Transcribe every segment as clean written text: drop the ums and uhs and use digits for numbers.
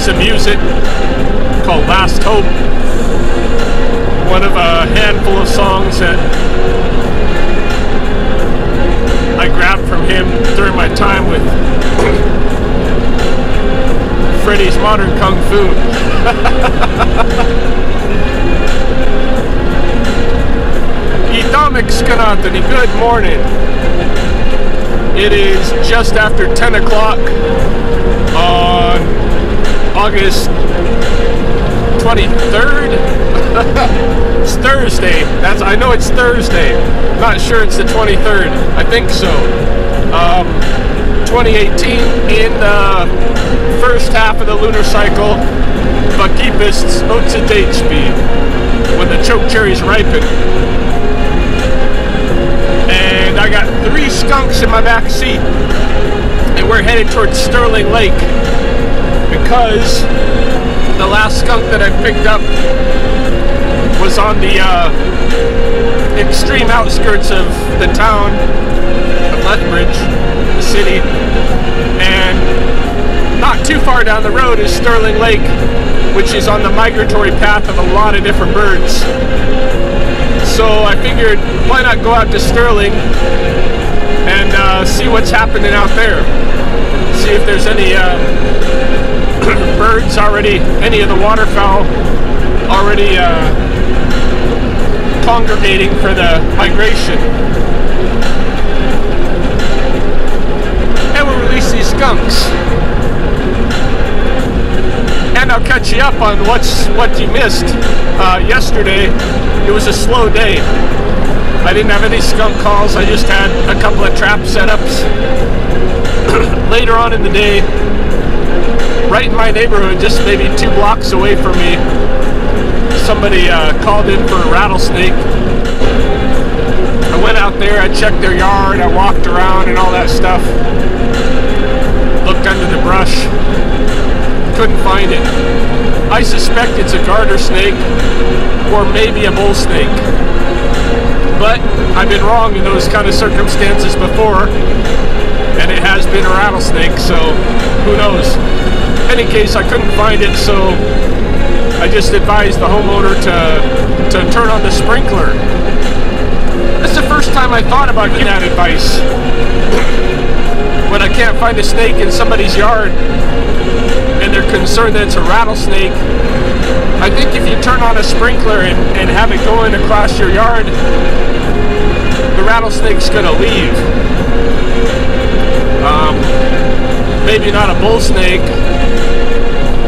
piece of music called Last Hope. One of a handful of songs that I grabbed from him during my time with Freddy's Modern Kung Fu. Good morning. It is just after 10 o'clock on August 23rd. It's Thursday. I know it's Thursday. Not sure it's the 23rd. I think so. 2018 in the first half of the lunar cycle. Buckkeepists oats at date speed when the choke cherries ripen. And I got 3 skunks in my back seat, and we're headed towards Stirling Lake because the last skunk that I picked up was on the extreme outskirts of the town of Lethbridge, the city, and not too far down the road is Stirling Lake, which is on the migratory path of a lot of different birds. So I figured, why not go out to Stirling and see what's happening out there. See if there's any birds already, any of the waterfowl already congregating for the migration. And we'll release these skunks. And I'll catch you up on what you missed yesterday. It was a slow day. I didn't have any skunk calls. I just had a couple of trap setups. Later on in the day, right in my neighborhood, just maybe 2 blocks away from me, somebody called in for a rattlesnake. I went out there, I checked their yard, I walked around and all that stuff. Looked under the brush. Couldn't find it. I suspect it's a garter snake or maybe a bull snake. But I've been wrong in those kind of circumstances before, and it has been a rattlesnake, so who knows. In any case, I couldn't find it, so I just advised the homeowner to turn on the sprinkler. That's the first time I thought about giving that advice. When I can't find a snake in somebody's yard and they're concerned that it's a rattlesnake, I think if you turn on a sprinkler and have it going across your yard, the rattlesnake's gonna leave. Maybe not a bull snake,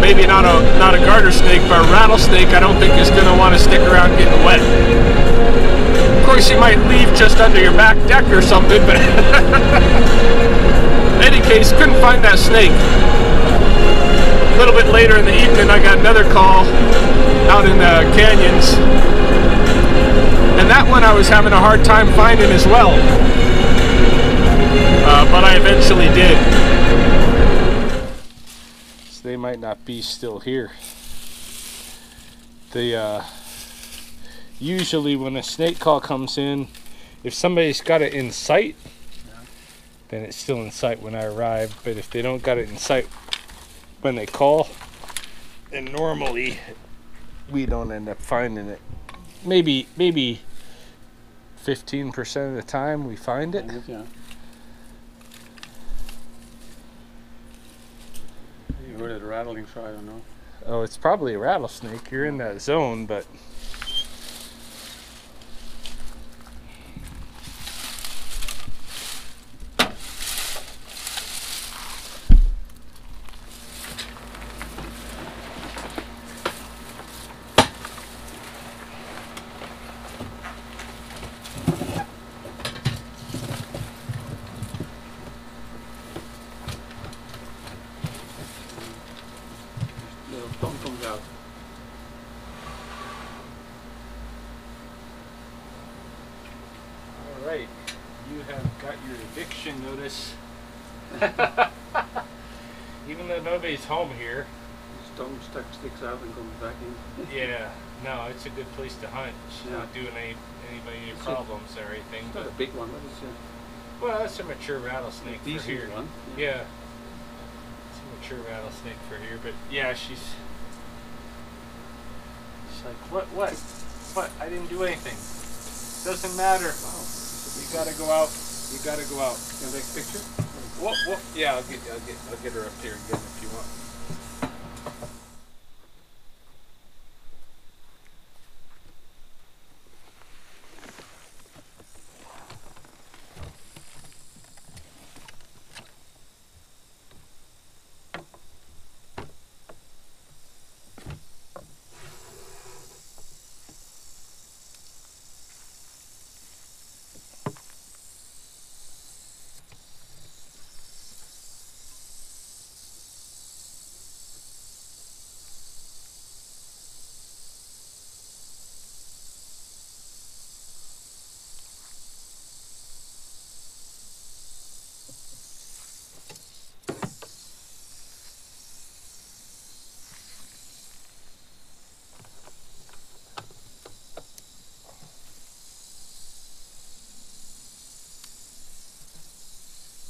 maybe not a garter snake, but a rattlesnake I don't think is gonna want to stick around getting wet. Of course, he might leave just under your back deck or something, but in any case, couldn't find that snake. A little bit later in the evening, I got another call out in the canyons, and that one I was having a hard time finding as well, but I eventually did. So they might not be still here. Usually when a snake call comes in, if somebody's got it in sight, then it's still in sight when I arrive. But if they don't got it in sight when they call, then normally we don't end up finding it. Maybe 15% of the time we find it. Yeah. You heard it rattling, so I don't know. Oh, it's probably a rattlesnake. You're in that zone, but Tongue comes out. Alright, you have got your eviction notice. Even though nobody's home here. His tongue sticks out and comes back in. Yeah, no, it's a good place to hunt. It's not doing anybody any problems or anything. It's not a big one, but it's well, it's a mature rattlesnake for decent here. one. Yeah. It's a mature rattlesnake for here, but yeah, she's like, what? I didn't do anything. Doesn't matter. Wow. You gotta go out. You gotta go out. Can I take a picture? What? Yeah, I'll get her up here again if you want.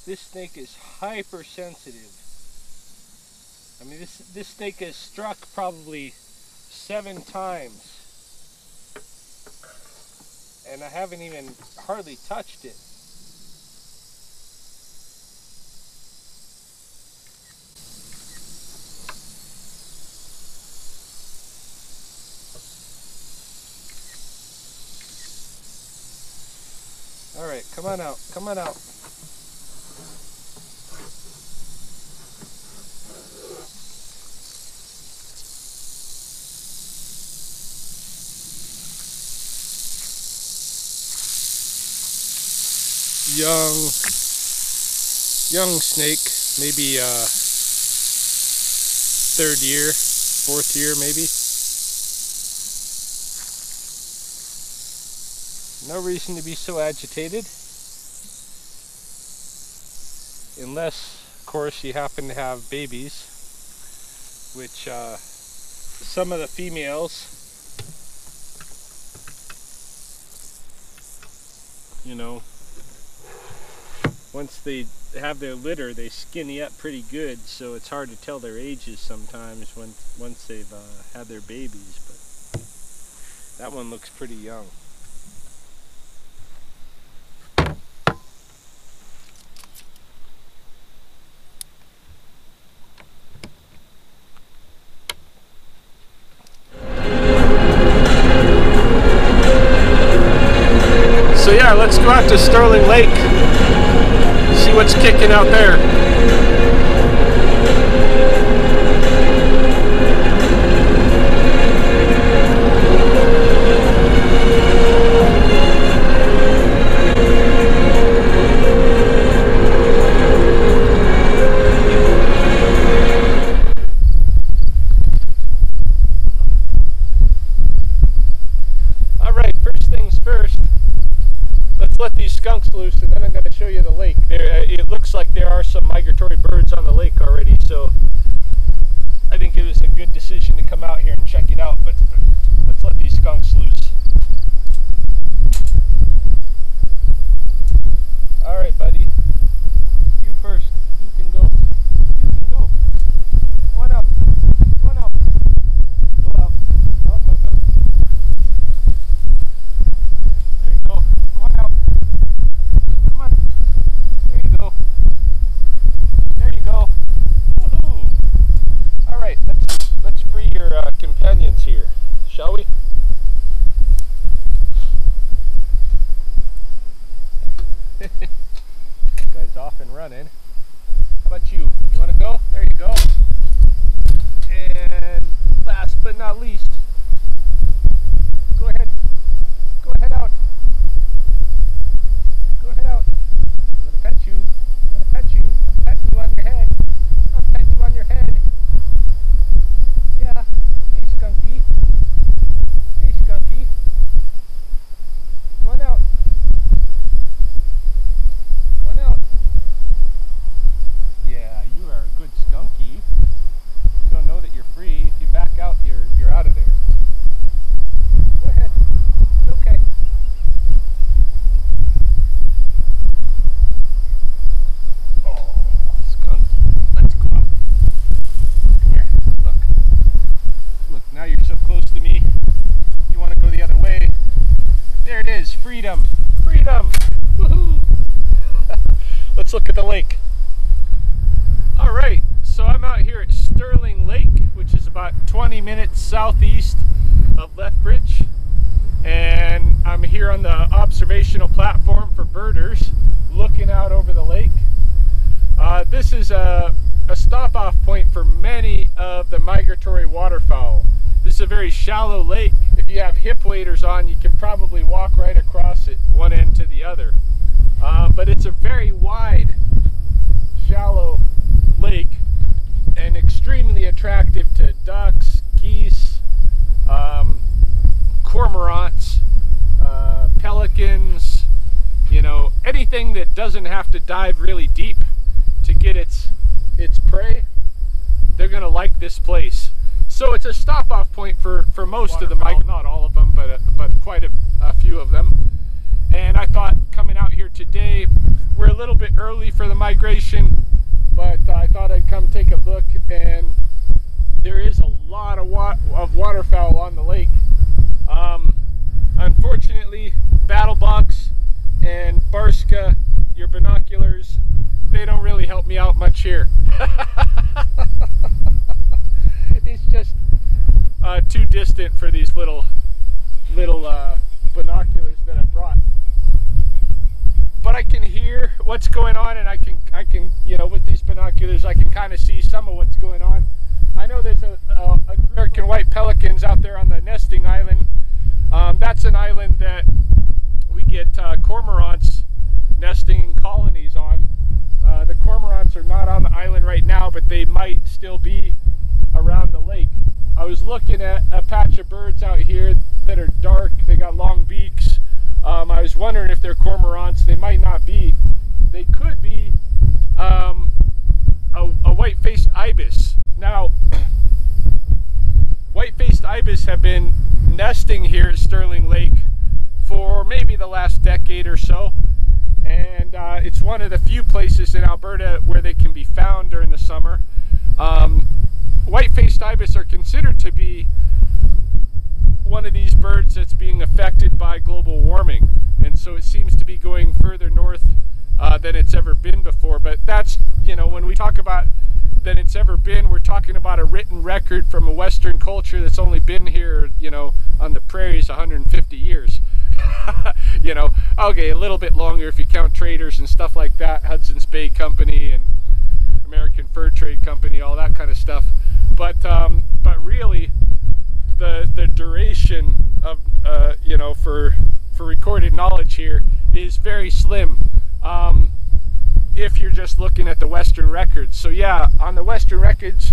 This snake is hypersensitive. I mean, this snake has struck probably 7 times, and I haven't even hardly touched it. All right, come on out, come on out. Young snake, maybe 3rd year, 4th year maybe. No reason to be so agitated, unless of course you happen to have babies, which some of the females, you know, once they have their litter, they skinny up pretty good, so it's hard to tell their ages sometimes once they've had their babies. But that one looks pretty young. So yeah, let's go out to Stirling Lake. See what's kicking out there. All right, first things first. Let's let these skunks loose, and then I'm going to show you the lake. It looks like there are some migratory birds on the lake already, so I think it was a good decision to come out here and check it out, but let's let these skunks loose. All right, buddy. You first. You can go. You can go. Come on out. Come on out. Go out. Out, out, out. There you go. Come on out. Come on. There you go. There you go. Woohoo! All right, let's free your companions here, shall we? You guys off and running. How about you? You want to go? There you go. And last but not least, go ahead. Go ahead out. Go ahead out. I'm going to pet you. I'm going to pet you. I'm petting you on your head. I'm petting you on your head. Yeah. Hey, Skunky. look at the lake. All right, so I'm out here at Stirling Lake, which is about 20 minutes southeast of Lethbridge, and I'm here on the observational platform for birders, looking out over the lake. This is a stop-off point for many of the migratory waterfowl. This is a very shallow lake. If you have hip waders on, you can probably walk right across it, one end to the other. But it's a very wide, shallow lake and extremely attractive to ducks, geese, cormorants, pelicans, you know, anything that doesn't have to dive really deep to get its prey. They're gonna like this place. So it's a stop-off point for most of the not all of them, but quite a few of them. And I thought coming out here today, we're a little bit early for the migration, but I thought I'd come take a look, and there is a lot of waterfowl on the lake. Unfortunately, battlebox and Barska, your binoculars, they don't really help me out much here. It's just too distant for these little binoculars that I brought. But I can hear what's going on, and I can you know, with these binoculars I can kind of see some of what's going on. I know there's a American white pelicans out there on the nesting island. That's an island that we get cormorants nesting colonies on. The cormorants are not on the island right now, but they might still be around the lake. I was looking at a patch of birds out here that are dark. They got long beaks. I was wondering if they're cormorants. They might not be. They could be a white-faced ibis. Now, white-faced ibis have been nesting here at Stirling Lake for maybe the last decade or so, and it's one of the few places in Alberta where they can be found during the summer. White-faced ibis are considered to be one of these birds that's being affected by global warming, and so it seems to be going further north than it's ever been before. But that's, you know, when we talk about than it's ever been, we're talking about a written record from a Western culture that's only been here, you know, on the prairies 150 years. You know, okay, a little bit longer if you count traders and stuff like that, Hudson's Bay Company and American Fur Trade Company, all that kind of stuff. But really, the duration of you know, for recorded knowledge here is very slim, if you're just looking at the Western records. So yeah, on the Western records,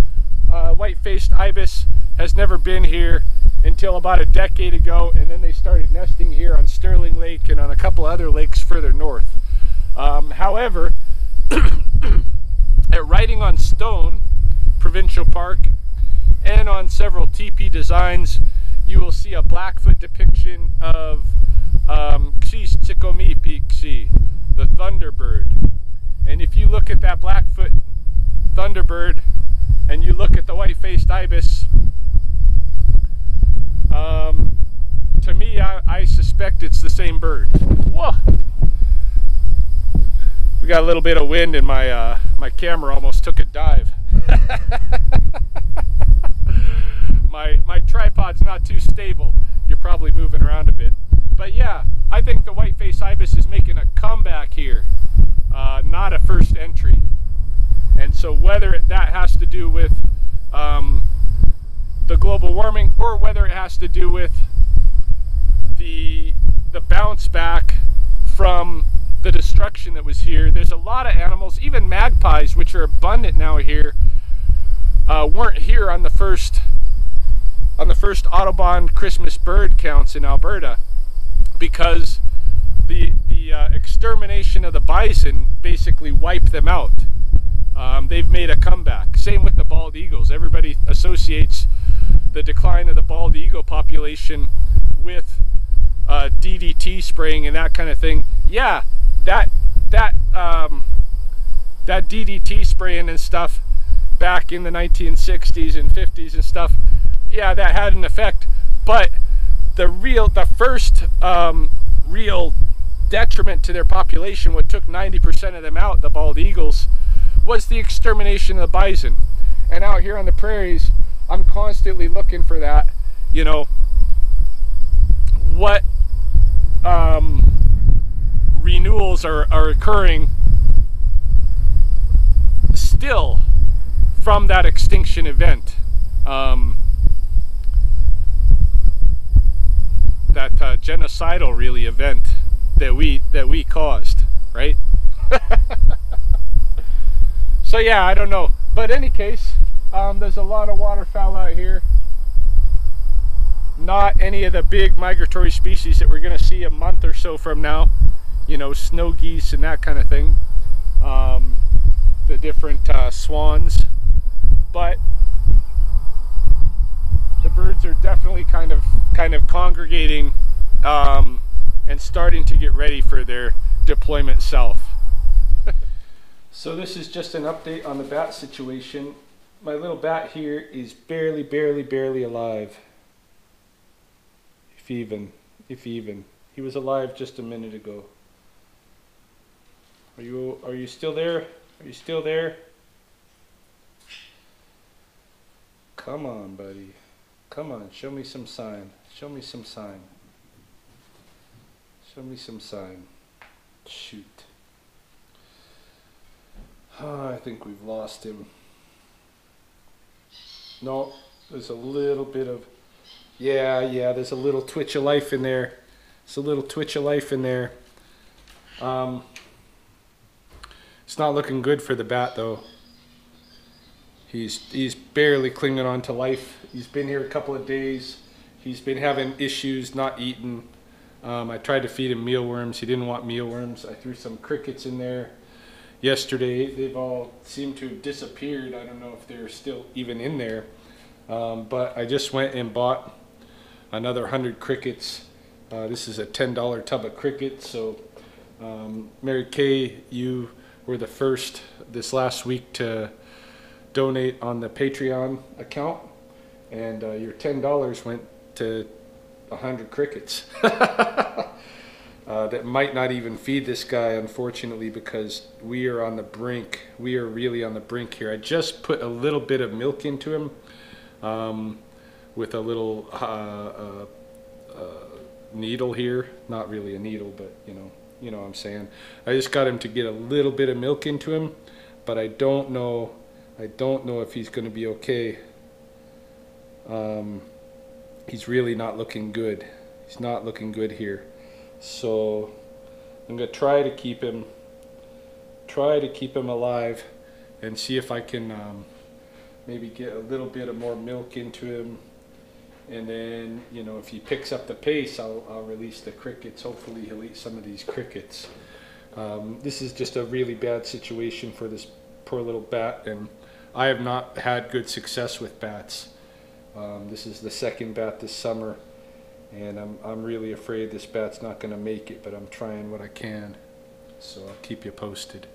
white-faced ibis has never been here until about a decade ago, and then they started nesting here on Stirling Lake and on a couple other lakes further north. However, at Writing on Stone Provincial Park and on several TP designs, you will see a Blackfoot depiction of Xis Tsikomipiksi, the Thunderbird. And if you look at that Blackfoot Thunderbird and you look at the white-faced ibis, to me, I suspect it's the same bird. Whoa! We got a little bit of wind, and my my camera almost took a dive. my tripod's not too stable. You're probably moving around a bit. But yeah, I think the white-faced ibis is making a comeback here, not a first entry. And so whether that has to do with the global warming, or whether it has to do with the bounce back from the destruction that was here. There's a lot of animals, even magpies, which are abundant now here, weren't here on the first Audubon Christmas bird counts in Alberta, because the extermination of the bison basically wiped them out. They've made a comeback. Same with the bald eagles. Everybody associates the decline of the bald eagle population with DDT spraying and that kind of thing. Yeah, that DDT spraying and stuff back in the 1960s and 50s and stuff, yeah, that had an effect. But the first real detriment to their population, what took 90% of them out, the bald eagles, was the extermination of the bison. And out here on the prairies, I'm constantly looking for that, you know, what renewals are occurring still from that extinction event. That genocidal really event that we caused, right? So yeah, I don't know, but in any case, there's a lot of waterfowl out here. Not any of the big migratory species that we're going to see a month or so from now, you know, snow geese and that kind of thing, the different swans, but the birds are definitely kind of congregating and starting to get ready for their deployment south. So this is just an update on the bat situation. My little bat here is barely alive. If even. He was alive just a minute ago. Are you still there? Are you still there? Come on, buddy. Come on, show me some sign. Show me some sign. Show me some sign. Shoot. Oh, I think we've lost him. No, there's a little bit of... Yeah, there's a little twitch of life in there. It's a little twitch of life in there. It's not looking good for the bat, though. He's barely clinging on to life. He's been here a couple of days. He's been having issues, not eating. I tried to feed him mealworms. He didn't want mealworms. I threw some crickets in there yesterday. They've all seemed to have disappeared. I don't know if they're still even in there. But I just went and bought another 100 crickets. This is a $10 tub of crickets. So Mary Kay, you were the first this last week to donate on the Patreon account, and your $10 went to 100 crickets. That might not even feed this guy, unfortunately, because we are on the brink. We are really on the brink here. I just put a little bit of milk into him with a little needle here. Not really a needle, but you know what I'm saying. I just got him to get a little bit of milk into him, but I don't know if he's going to be okay. He's really not looking good. He's not looking good here. So I'm going to try to keep him alive and see if I can maybe get a little bit of more milk into him. And then, you know, if he picks up the pace, I'll release the crickets. Hopefully he'll eat some of these crickets. This is just a really bad situation for this poor little bat, and I have not had good success with bats. This is the second bat this summer, and I'm really afraid this bat's not going to make it, but I'm trying what I can. So I'll keep you posted.